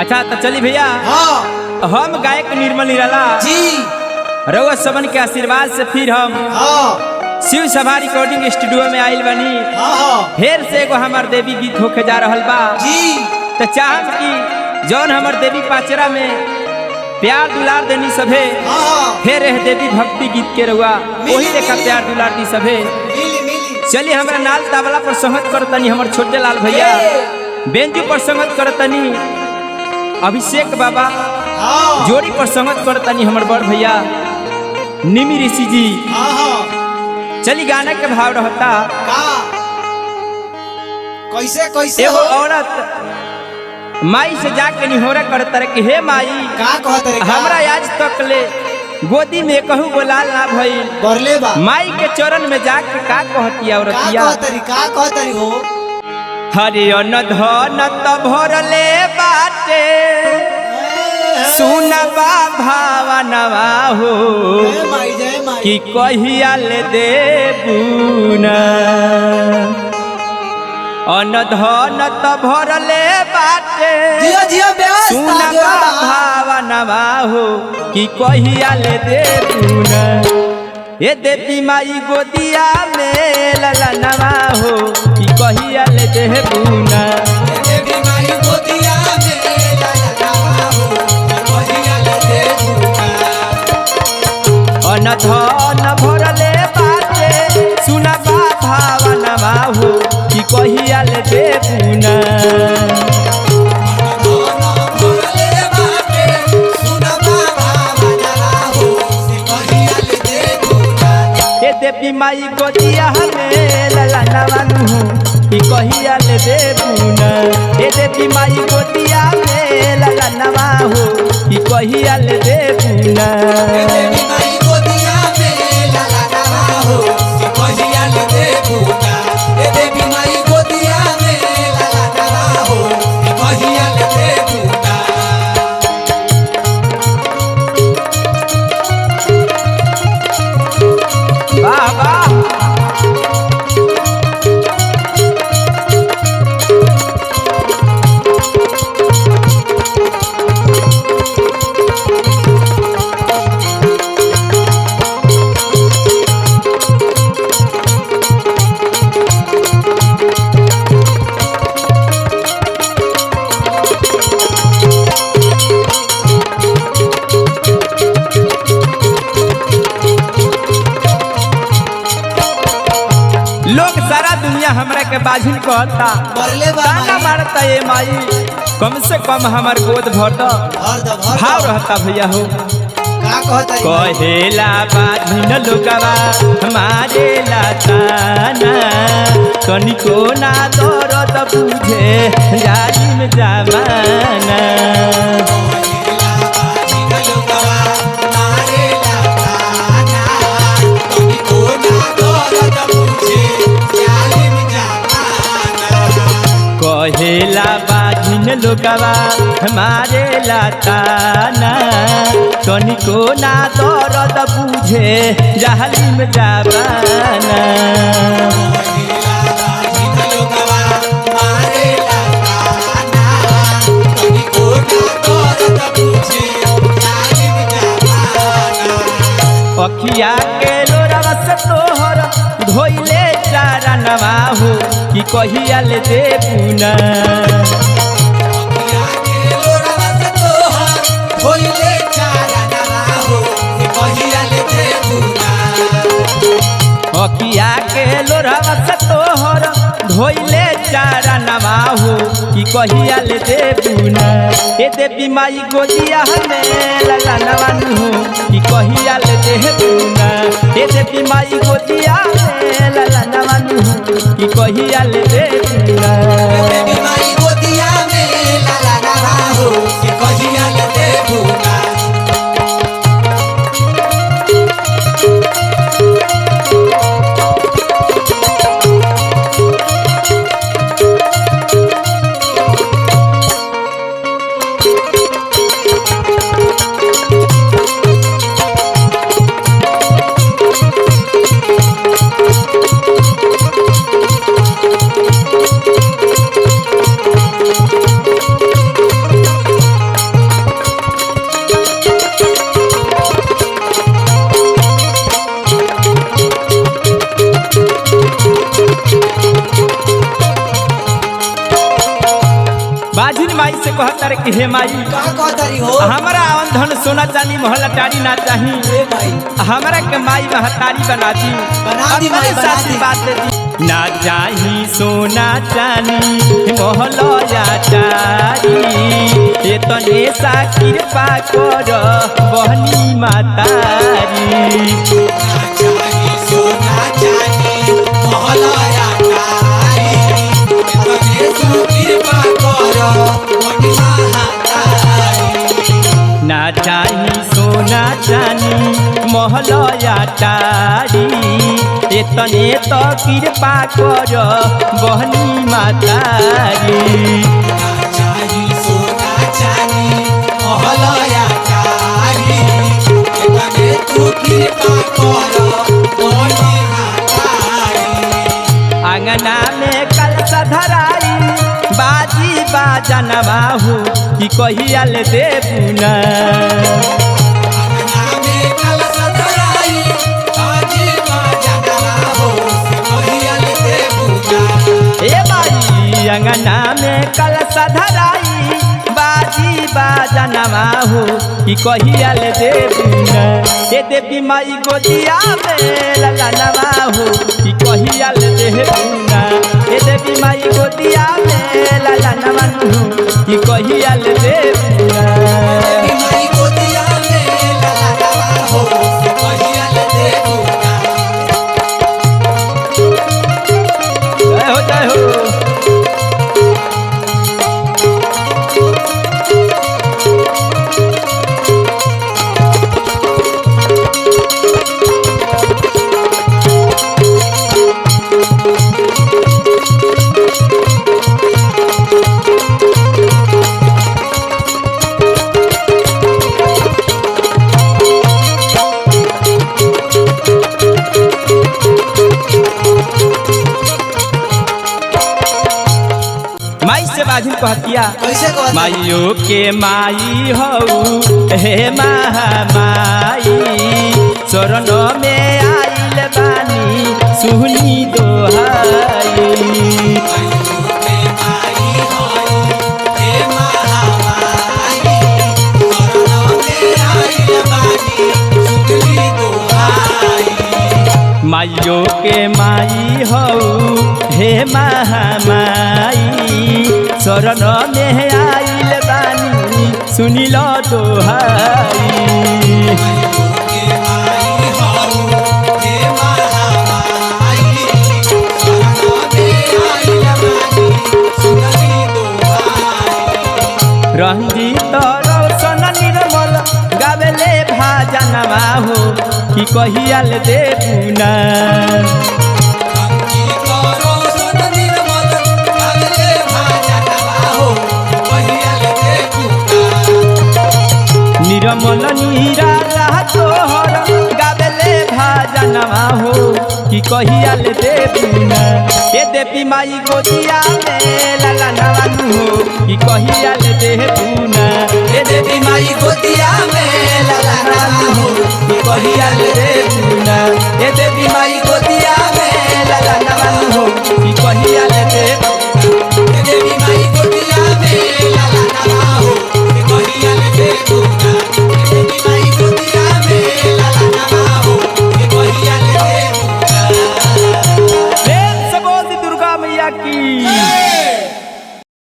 अच्छा तो चली भैया। हाँ हम गायक निर्मल निराला जी। रउआ सबन के आशीर्वाद से फिर हम हाँ शिव सभा रिकॉर्डिंग स्टूडियो में आइल बनी। हाँ फिर से एगो हमार देवी गीत होके जा रहल बा जी। तो चाहम कि जौन हमार देवी पाचरा में प्यार दुलार देनी सभे हाँ फिर रह देवी भक्ति गीत के रहुआ वही देखा प्यार दुलार दी सभे। मिली मिली। चलिए हमरा नाल तबला पर संगत करतनी हमर छोटे लाल भैया, बेंजू पर संगत करतनी अभिषेक बाबा, हाँ जोड़ी पर संगत करतनी हमर बड़ भैया निमी ऋषि जी। हाँ हाँ। चली गाना के भाव रहता का कैसे कैसे एगो हो? औरत माई से जाके निहोरा करता रहे कि हे माई का कहत रे? हमरा आज तक ले गोदी में कहू गोलाल ना भइल। बरले बा। माई के चरण में जाके का कहती का औरतिया? कहत रे? का कहत रे हो? हरि अन्न धन त भरले बाटे सुनबा भावनवा हो जय माई जय माई। कि कहिया ले देबुना। अन्न धन त भरले बाटे जियो जियो ब्यास सुनबा भावनवा हो कि कहिया ले देबुना। ये देवी माई गोदिया में ललनवा हो कि कहिया ले देबुना। देवी माई गोदिया में ललनवा हो कहिया ले देबुना। अन्न धन भरले बाटे सुनबा भावनवा हो कि कहिया ले देबुना। ये देवी माई गोदिया में ललनवा हो कि कहिया ले देबुना। ये देवी माई गोदिया में ललनवा हो कि कहिया ले देबुना। देवी माई गोदिया में ललनवा हो कहिया ले देबुना। देवी माई गोदिया में ललनवा हो कहिया ले देबुना। वाह वाह। लोग सारा दुनिया हमरा के बाझिन कहता, बरले बा ताना मारता ये माई कम से कम हमार गोद भर दो। भर द भर भाव रहता भैया हो का कहत रे? कहेला बाझिन लोगवा हमारे लाताना तनिको ना दर्द बुझे जालिम जमाना। कहेला बाझिन लोगवा हमारे लाताना तनिको ना दर्द बुझे जालिम जमाना। अखिया के लोरवा से तोहर धोइले चारनवा हो कि कहिया ले देबुना। अखिया के लोरवा से तोहर धोइले चारनवा हो कि कहिया ले देबुना। ए देवी माई गोदिया में ललनवा हो कि कहिया ले देबुना। ए देवी माई गोदिया में ललनवा हो कि कहिया ले देबुना। देवी माई गोदिया में ललनवा हो कहिया ले देबुना। कि हे माई का कहतारी हो हमारा धन सोना चांदी महल अटारी ना चाही ए भाई हमारा के माई महतारी बना दी बना दी माई, बना दी। बात दे दी ना चाही सोना चांदी महल अटारी ये तने सा कृपा कर बहनी मातारी ना चाही सोना चांदी महलाया कारी तने सो कृपा कर मोटी महातारी ना चाही सोना चानी महल अटारी एतने तो कृपा कर बहनी मातारी ना चाही सोना चांदी महलाया कारी तने तू कृपा कर मोटी महातारी आंगना में कलश धराई बाजी बाजनवा हो कि कहियाल देबुना नामे कलश धराई बाजी बाजनवा हो कहियाल देबुना ए बाई अंगना में कलश धराई बाजी बाजनवा हो कि कहियाल देबुना ए देवी माई गोदिया में ललनवा हो कि कहियाल देबुना ए देवी माई गोदिया में ललनवा हो कि कहियाल देबुना देवी माई गोदिया में ललनवा हो कहियाल देबुना जय हो माई से बाजिन कहतिया कैसे कहता माइयो के माई हऊ हे महामाई शरण में आइल बानी सुनी दोहाई के माई होई हे महामाई शरण में आइल बानी सुनली दुहाई माइयो के माई हऊ हे महामाई शरण में आइल बानी सुनी लो दोहाई के माई होऊ हे महामाई शरण में आइल बानी सुनली दुहाई रंजीत रोशन निर्मल गावेले भाजनवा हो कि कहियाल देबुना अंकी करो सुन निर्मल अगले भाजनवा हो कहियाल देबुना निर्मल निराला तोहर गावेले भाजनवा हो कि कहियाल देबुना ए देवी माई गोदिया में ललनवा हो कि कहियाल